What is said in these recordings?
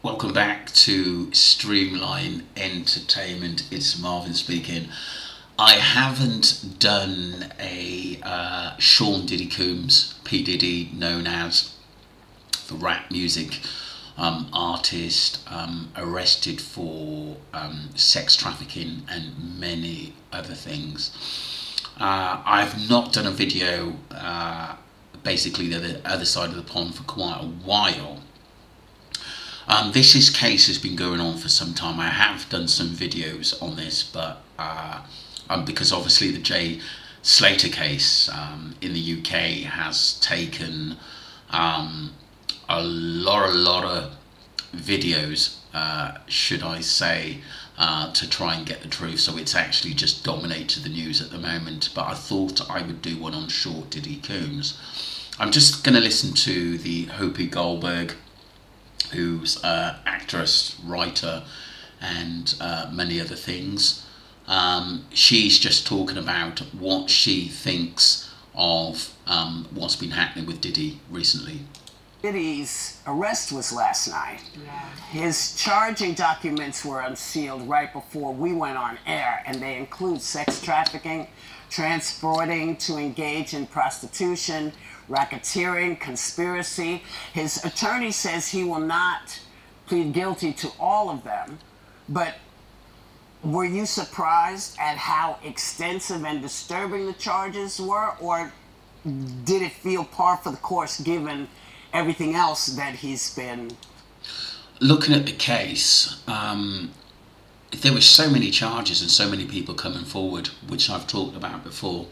Welcome back to Streamline Entertainment. It's Marvin speaking. I haven't done a Sean Diddy Coombs, P. Diddy, known as the rap music artist, arrested for sex trafficking and many other things. I've not done a video basically the other side of the pond for quite a while. This case has been going on for some time. I have done some videos on this, but because obviously the Jay Slater case in the UK has taken a lot of videos, should I say, to try and get the truth. So it's actually just dominated the news at the moment. But I thought I would do one on short Diddy Coombs. I'm just going to listen to the Whoopi Goldberg, who's actress, writer, and many other things. She's just talking about what she thinks of what's been happening with Diddy recently. Diddy's arrest was last night. Yeah. His charging documents were unsealed right before we went on air, and they include sex trafficking, transporting to engage in prostitution, racketeering, conspiracy. His attorney says he will not plead guilty to all of them, but were you surprised at how extensive and disturbing the charges were, or did it feel par for the course given everything else that he's been? Looking at the case, there were so many charges and so many people coming forward, which I've talked about before.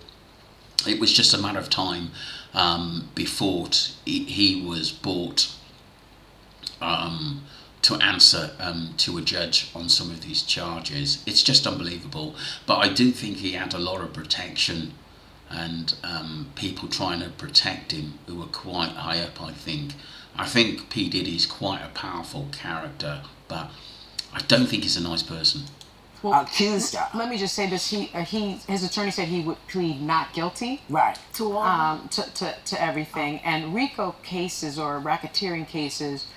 It was just a matter of time before he was brought to answer to a judge on some of these charges. It's just unbelievable. But I do think he had a lot of protection and people trying to protect him who were quite high up, I think. I think P. Diddy's quite a powerful character, but I don't think he's a nice person. Well, accused of. Let me just say this: his attorney said he would plead not guilty, right, to all, to everything. And RICO cases or racketeering cases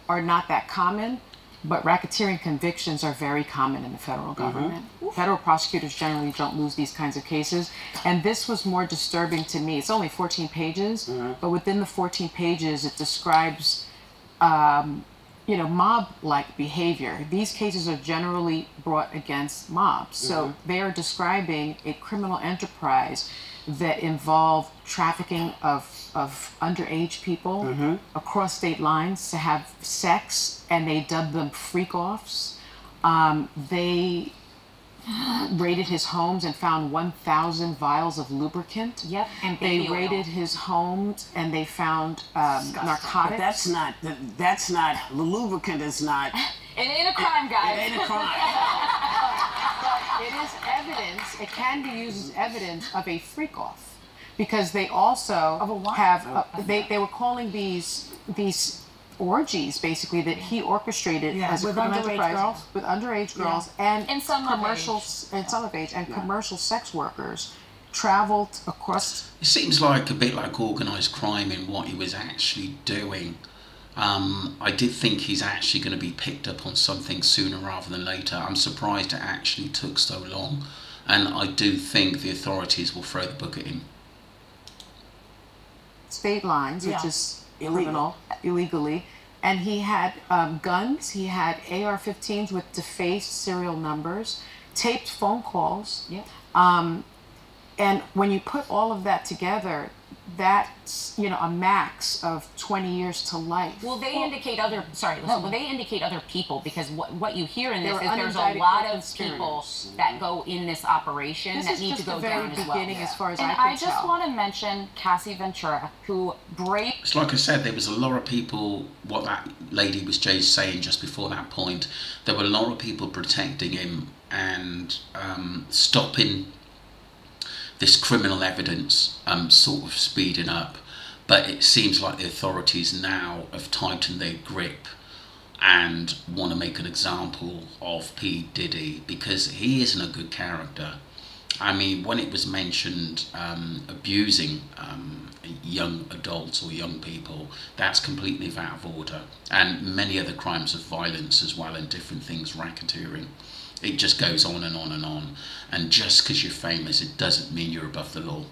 are not that common, but racketeering convictions are very common in the federal government. Federal prosecutors generally don't lose these kinds of cases, and this was more disturbing to me. It's only 14 pages, but within the 14 pages, it describes mob-like behavior. These cases are generally brought against mobs. So they are describing a criminal enterprise that involved trafficking of underage people across state lines to have sex, and they dubbed them freak-offs. They raided his homes and found 1,000 vials of lubricant. Yep, and they raided his homes and they found narcotics. But that's not, the lubricant is not. It ain't a crime, guys. It ain't a crime. But it is evidence, it can be used as evidence of a freak-off, because they also have, they were calling these orgies basically that he orchestrated as a criminal enterprise with underage girls and commercial sex workers traveled across. It seems like a bit like organised crime in what he was actually doing. I did think he's actually going to be picked up on something sooner rather than later. I'm surprised it actually took so long, and I do think the authorities will throw the book at him. State lines, which is criminal, illegally. And he had guns, he had AR-15s with defaced serial numbers, taped phone calls. And when you put all of that together, that's, a max of 20 years to life. Well, they indicate other, they indicate other people, because what you hear in this is there's a lot of people that go in this operation that need to go down as well. As far as and I just want to mention Cassie Ventura, who It's like I said, there was a lot of people, what that lady was just saying just before that point, there were a lot of people protecting him and stopping this criminal evidence sort of speeding up. But it seems like the authorities now have tightened their grip and want to make an example of P. Diddy, because he isn't a good character. I mean, when it was mentioned abusing young adults or young people, that's completely out of order. And many other crimes of violence as well, and different things, racketeering. It just goes on and on and on. And just because you're famous, it doesn't mean you're above the law.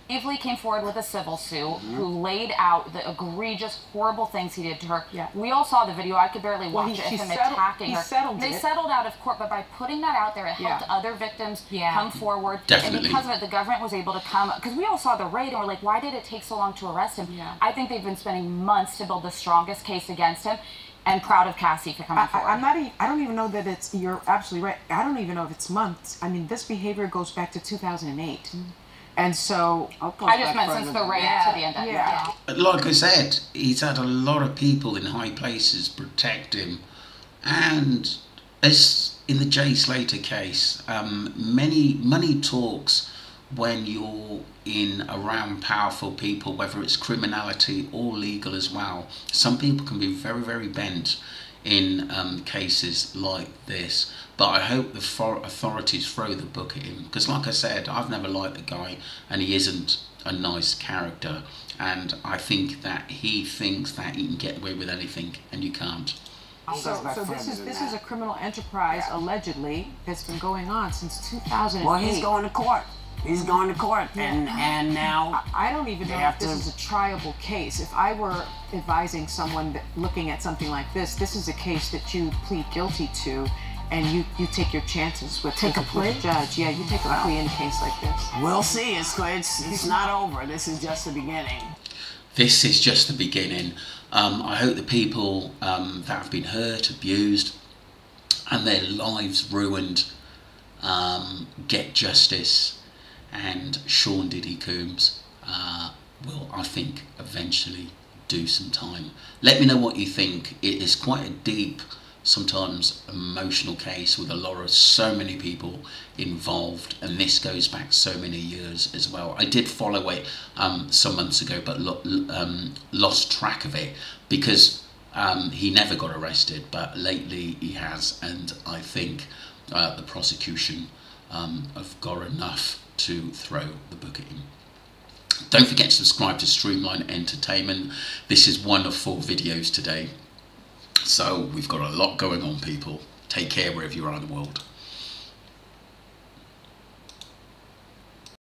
Lee came forward with a civil suit, who laid out the egregious, horrible things he did to her. Yeah. We all saw the video. I could barely watch it. Him attacking her. They settled out of court, but by putting that out there, it helped other victims come forward. Definitely. And because of it, the government was able to come, because we all saw the raid and we're like, why did it take so long to arrest him? Yeah. I think they've been spending months to build the strongest case against him. And proud of Cassie for coming forward. I don't even know that it's, you're absolutely right. I don't even know if it's months. I mean, this behavior goes back to 2008. And so I just meant since the raid to the end of it. Like I said, he's had a lot of people in high places protect him, and as in the Jay Slater case, money talks when you're in around powerful people, whether it's criminality or legal as well. Some people can be very, very bent in cases like this, but I hope the authorities throw the book at him, because like I said, I've never liked the guy, and he isn't a nice character, and I think that he thinks that he can get away with anything, and you can't. So this is a criminal enterprise, allegedly, that's been going on since 2008. Well, he's going to court. He's going to court, and now I don't even know if this is a triable case. If I were advising someone looking at something like this, this is a case that you plead guilty to, and you take your chances with the judge. Yeah, you take a plea in a case like this. We'll see. It's not over. This is just the beginning. This is just the beginning. I hope the people that have been hurt, abused, and their lives ruined get justice. And Sean Diddy Coombs will, I think, eventually do some time. Let me know what you think. It is quite a deep, sometimes emotional case with so many people involved, and this goes back so many years as well. I did follow it some months ago, but lost track of it because he never got arrested, but lately he has, and I think the prosecution have got enough to throw the book at him. Don't forget to subscribe to Streamline Entertainment. This is one of 4 videos today. So we've got a lot going on, people. Take care wherever you are in the world.